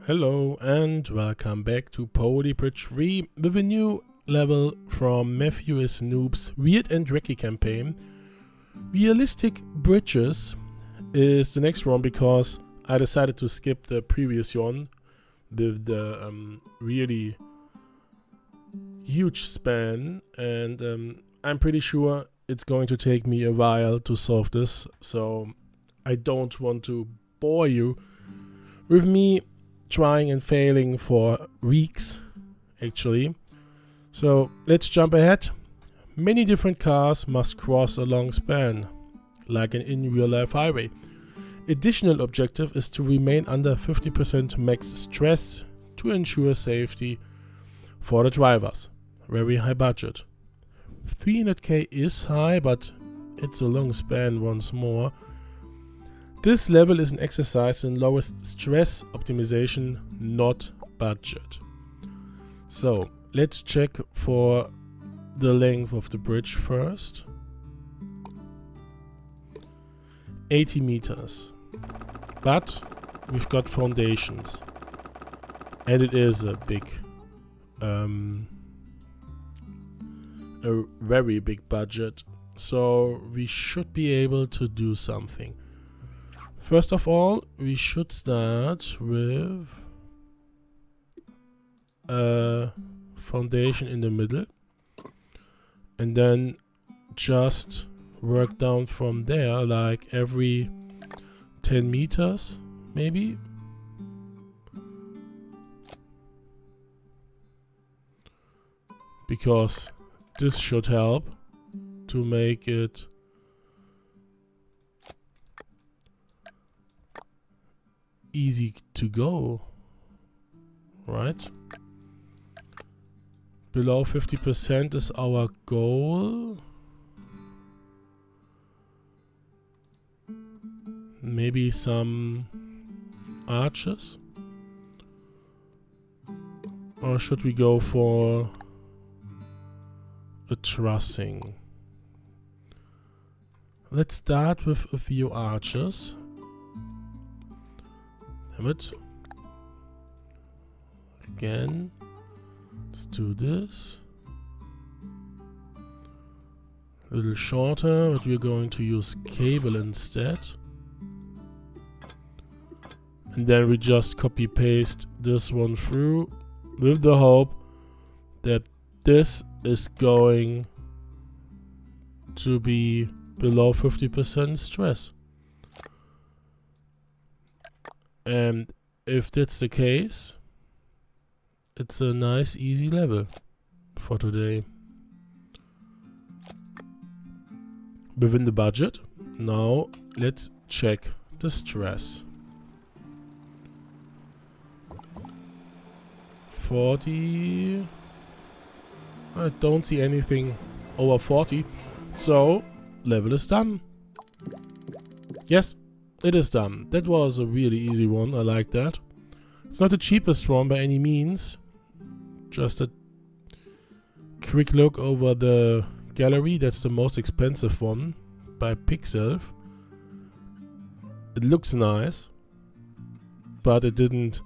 Hello and welcome back to Poly Bridge 3 with a new level from Matthew is Noob's Weird and Wacky campaign. Realistic Bridges is the next one because I decided to skip the previous one with the really huge span, and I'm pretty sure it's going to take me a while to solve this, so I don't want to bore you with me trying and failing for weeks, actually. So let's jump ahead. Many different cars must cross a long span, like an in real life highway. Additional objective is to remain under 50% max stress to ensure safety for the drivers. Very high budget. 300k is high, but it's a long span once more. This level is an exercise in lowest stress optimization, not budget. So let's check for the length of the bridge first. 80 meters. But we've got foundations. And it is a big, a very big budget. So we should be able to do something. First of all, we should start with a foundation in the middle and then just work down from there, like every 10 meters maybe. Because this should help to make it easy to go, right? Below 50% is our goal. Maybe some arches, or should we go for a trussing? Let's start with a few arches. Damn it. Again. Let's do this. A little shorter, but we're going to use cable instead. And then we just copy paste this one through with the hope that this is going to be below 50% stress. And if that's the case, it's a nice easy level for today. Within the budget. Now let's check the stress. 40. I don't see anything over 40. So level is done. Yes, it is done. That was a really easy one. I like that. It's not the cheapest one by any means. Just a quick look over the gallery. That's the most expensive one by Pixelf. It looks nice, but it didn't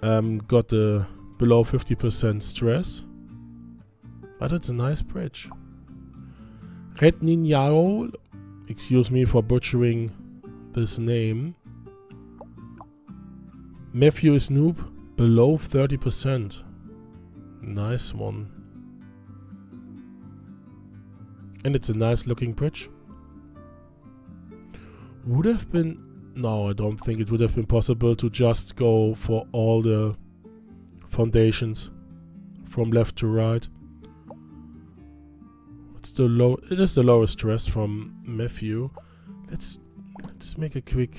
got the below 50% stress. But it's a nice bridge. Red Ninjaro, excuse me for butchering this name. Matthew is Noob, below 30%. Nice one. And it's a nice looking bridge. Would have been... No, I don't think it would have been possible to just go for all the foundations from left to right. It's the low... It is the lowest stress from Matthew. Let's make a quick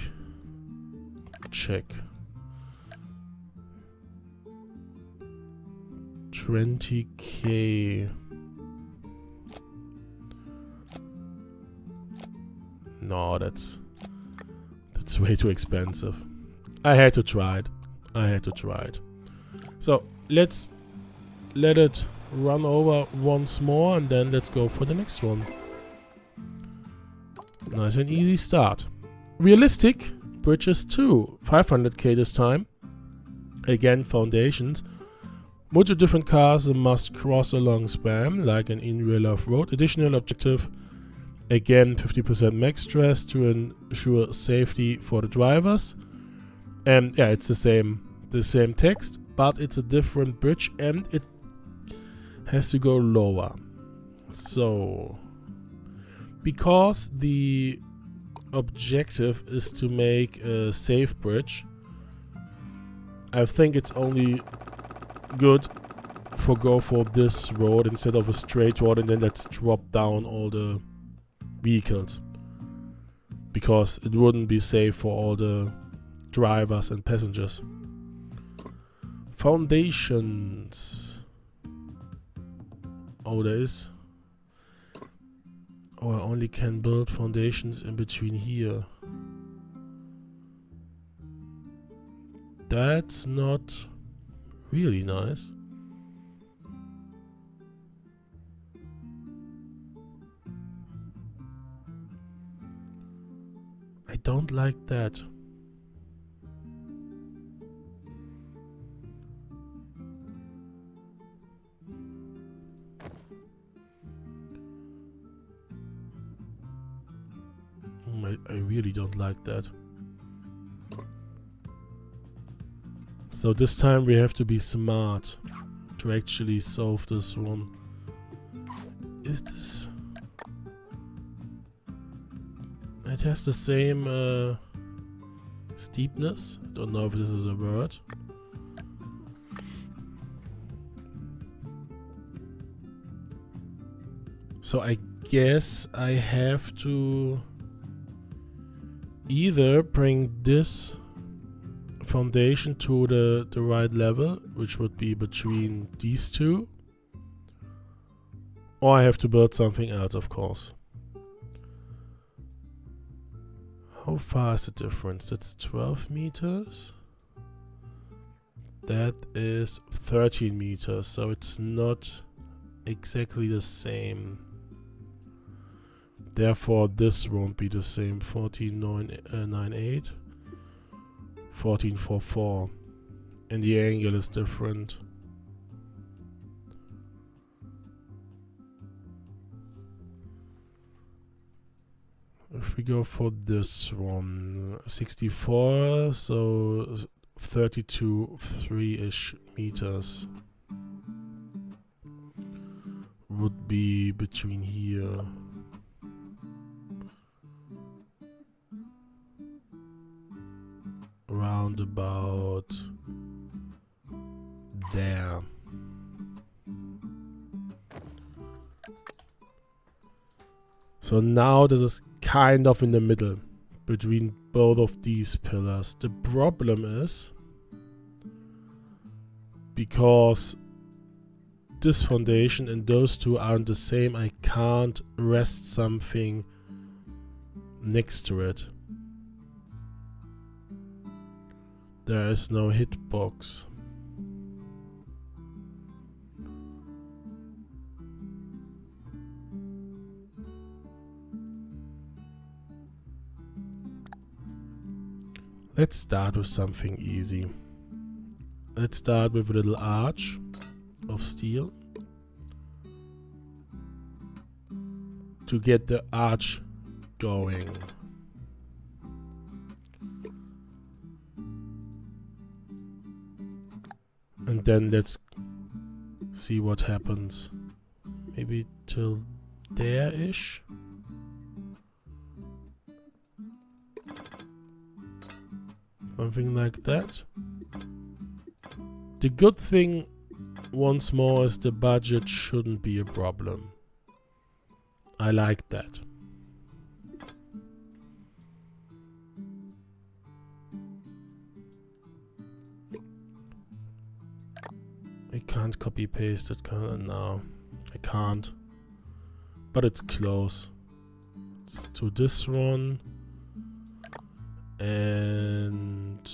check. 20k. No, that's way too expensive. I had to try it. So let's let it run over once more and then let's go for the next one. Nice and easy start. Realistic bridges too. 500k this time. Again, foundations. Multiple different cars must cross along span, like an in real life road. Additional objective. Again, 50% max stress to ensure safety for the drivers. And yeah, it's the same text, but it's a different bridge and it has to go lower. So, because the objective is to make a safe bridge, I think it's only good go for this road instead of a straight road, and then let's drop down all the vehicles, because it wouldn't be safe for all the drivers and passengers. Foundations. Oh, there is. Oh, I only can build foundations in between here. That's not really nice. I don't like that. I really don't like that. So this time we have to be smart to actually solve this one. Is this... It has the same steepness. I don't know if this is a word. So I guess I have to either bring this foundation to the right level, which would be between these two, or I have to build something else, of course. How far is the difference? That's 12 meters. That is 13 meters, so it's not exactly the same. Therefore, this won't be the same. 14.98, 14.44, and the angle is different. If we go for this one, 64, so 32, 3-ish meters would be between here. Round about there. So now this is kind of in the middle between both of these pillars. The problem is, because this foundation and those two aren't the same, I can't rest something next to it. There is no hitbox. Let's start with something easy. Let's start with a little arch of steel to get the arch going. And then let's see what happens. Maybe till there-ish. Something like that. The good thing, once more, is the budget shouldn't be a problem. I like that. I can't copy paste it, can I? No, I can't. But it's close. It's to this one. And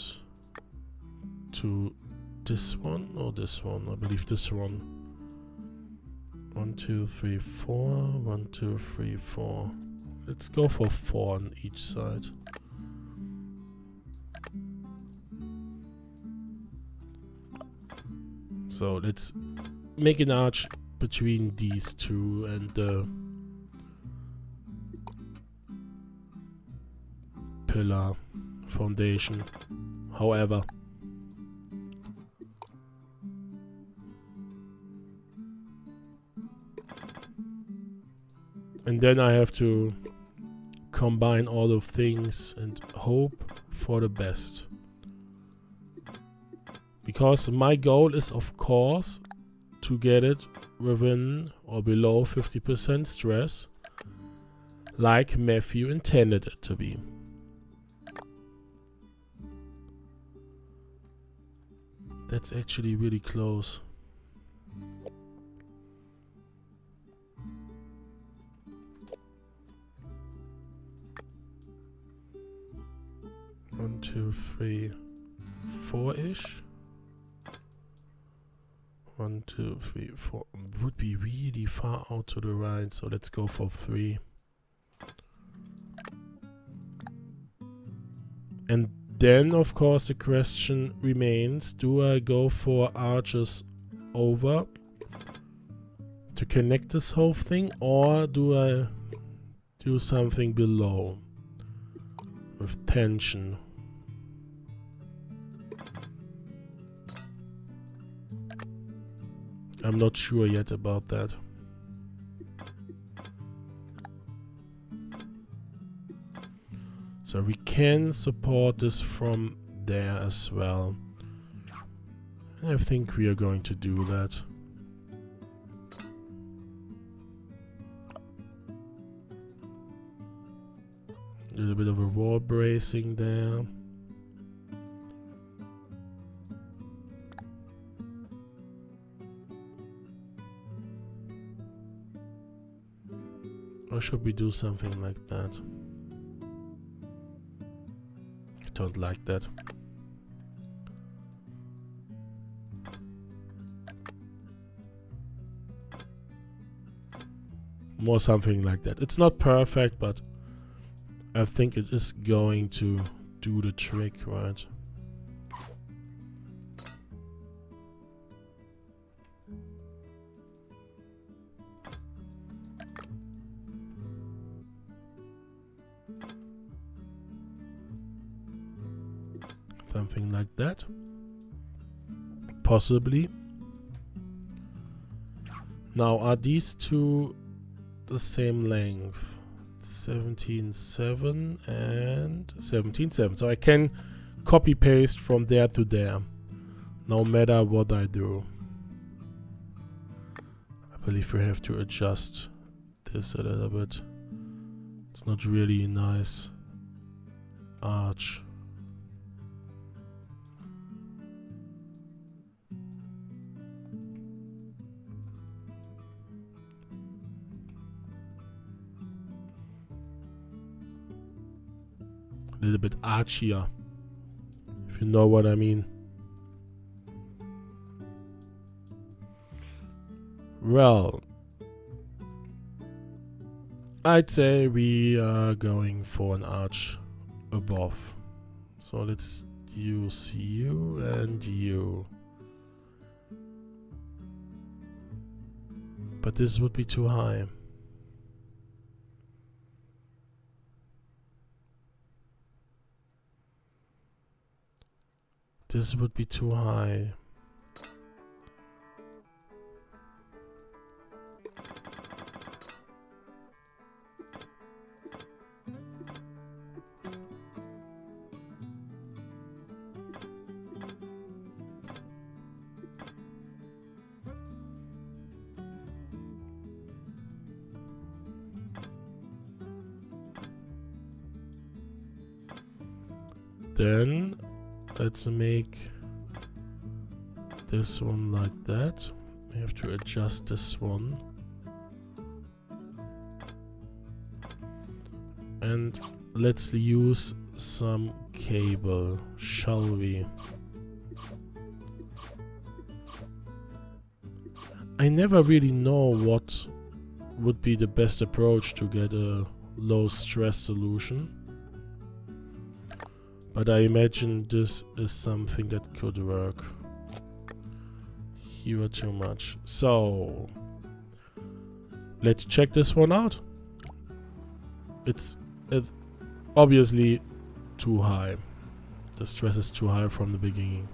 to this one or this one? I believe this one. 1, 2, 3, 4. 1, 2, 3, 4. Let's go for 4 on each side. So let's make an arch between these two and the pillar foundation. However, and then I have to combine all of things and hope for the best. Because my goal is, of course, to get it within or below 50% stress, like Matthew intended it to be. That's actually really close. One, two, three, 4-ish. 1, 2, 3, 4 would be really far out to the right, so let's go for 3. And then, of course, the question remains, do I go for arches over to connect this whole thing, or do I do something below with tension? I'm not sure yet about that. So we can support this from there as well. I think we are going to do that. A little bit of a wall bracing there. Or should we do something like that? I don't like that. More something like that. It's not perfect, but I think it is going to do the trick, right? Something like that. Possibly. Now, are these two the same length? 17.7 and 17.7. So I can copy paste from there to there, no matter what I do. I believe we have to adjust this a little bit. It's not really a nice arch. A little bit archier, if you know what I mean. Well, I'd say we are going for an arch above. So let's use you and you. But this would be too high. This would be too high. Then let's make this one like that. We have to adjust this one. And let's use some cable, shall we? I never really know what would be the best approach to get a low stress solution. But I imagine this is something that could work. You are too much. So let's check this one out. It's obviously too high. The stress is too high from the beginning.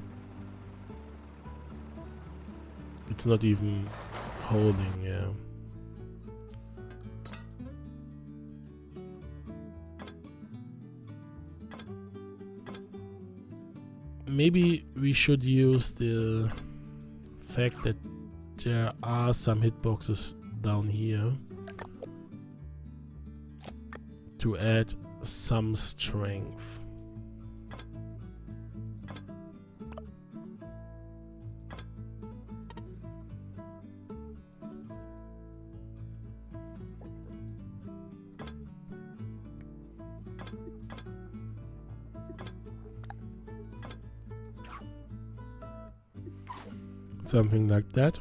It's not even holding, yeah. Maybe we should use the fact that there are some hitboxes down here to add some strength. Something like that.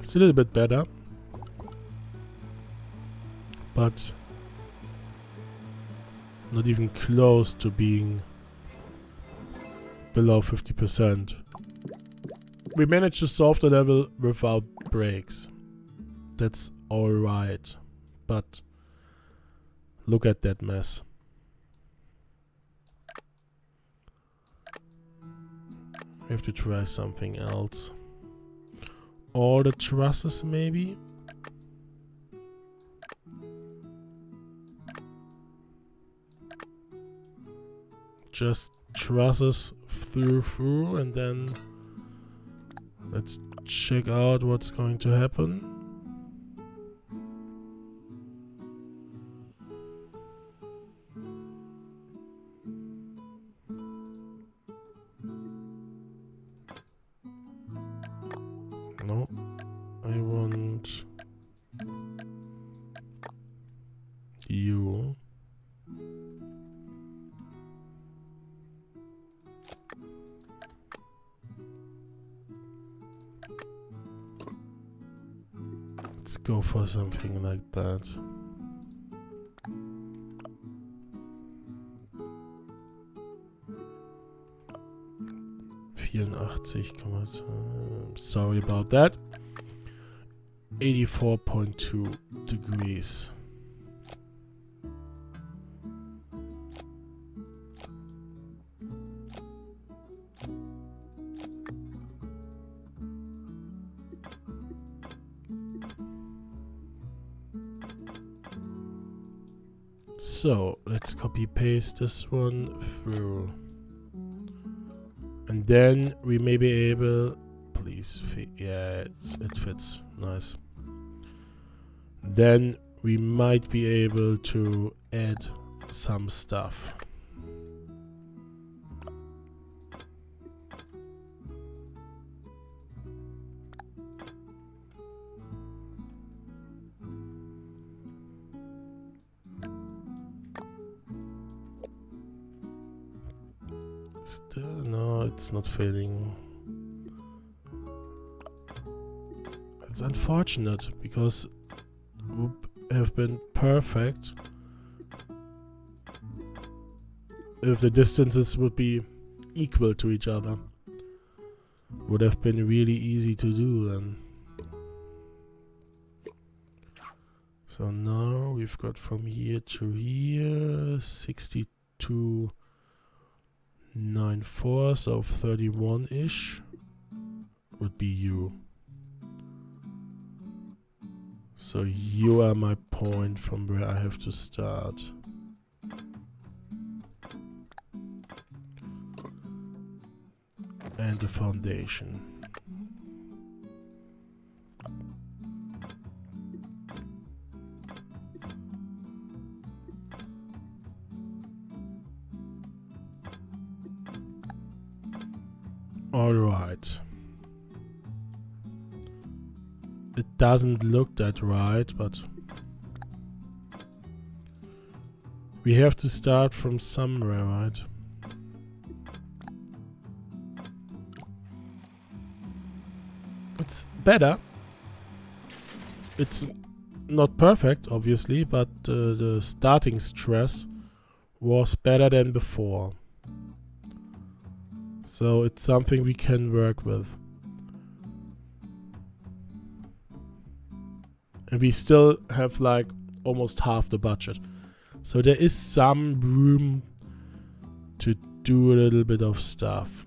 It's a little bit better, but not even close to being below 50%. We managed to solve the level without breaks. That's alright, but look at that mess. We have to try something else. All the trusses, maybe? Just trusses through, and then let's check out what's going to happen. No, I want you. Let's go for something like that. Sorry about that. 84.2 degrees. So let's copy paste this one through. And then we may be able, please, yeah, it fits, nice. Then we might be able to add some stuff. Still, no, it's not failing. It's unfortunate because it would have been perfect if the distances would be equal to each other. Would have been really easy to do then. So now we've got from here to here 62.94, so 31-ish would be you. So you are my point from where I have to start. And the foundation. All right. it doesn't look that right, but we have to start from somewhere, right? It's better. It's not perfect, obviously, but the starting stress was better than before. So it's something we can work with. And we still have like almost half the budget. So there is some room to do a little bit of stuff.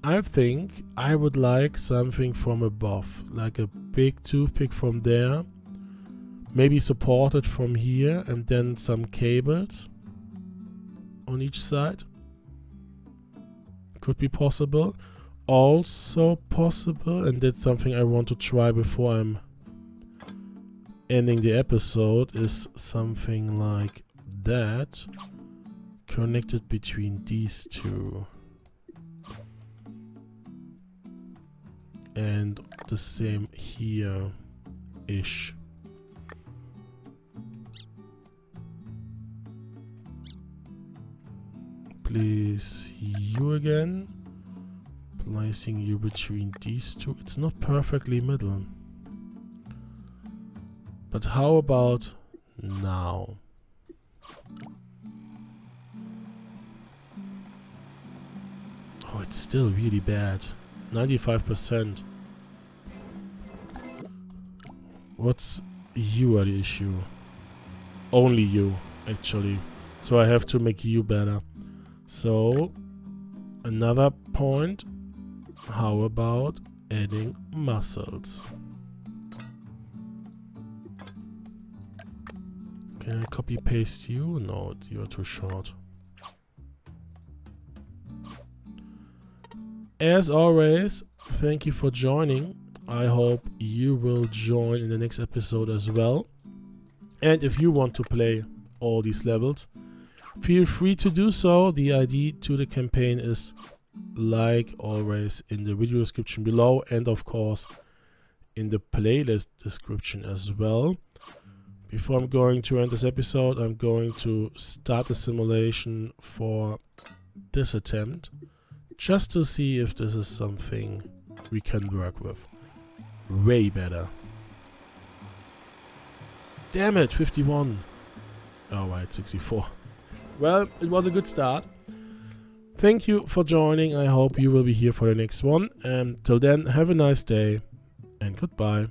I think I would like something from above, like a big toothpick from there, maybe supported from here, and then some cables on each side. Could be possible. Also possible, and that's something I want to try before I'm ending the episode, is something like that connected between these two. And the same here-ish. Place you again. Placing you between these two. It's not perfectly middle. But how about now? Oh, it's still really bad. 95%. What's your issue? Only you, actually. So I have to make you better. So, another point. How about adding muscles? Can I copy paste you? No, you're too short. As always, thank you for joining. I hope you will join in the next episode as well. And if you want to play all these levels, feel free to do so. The ID to the campaign is, like always, in the video description below, and of course in the playlist description as well. Before I'm going to end this episode, I'm going to start the simulation for this attempt, just to see if this is something we can work with. Way better. Damn it, 51. Oh right, 64. Well, it was a good start. Thank you for joining. I hope you will be here for the next one. And till then, have a nice day and goodbye.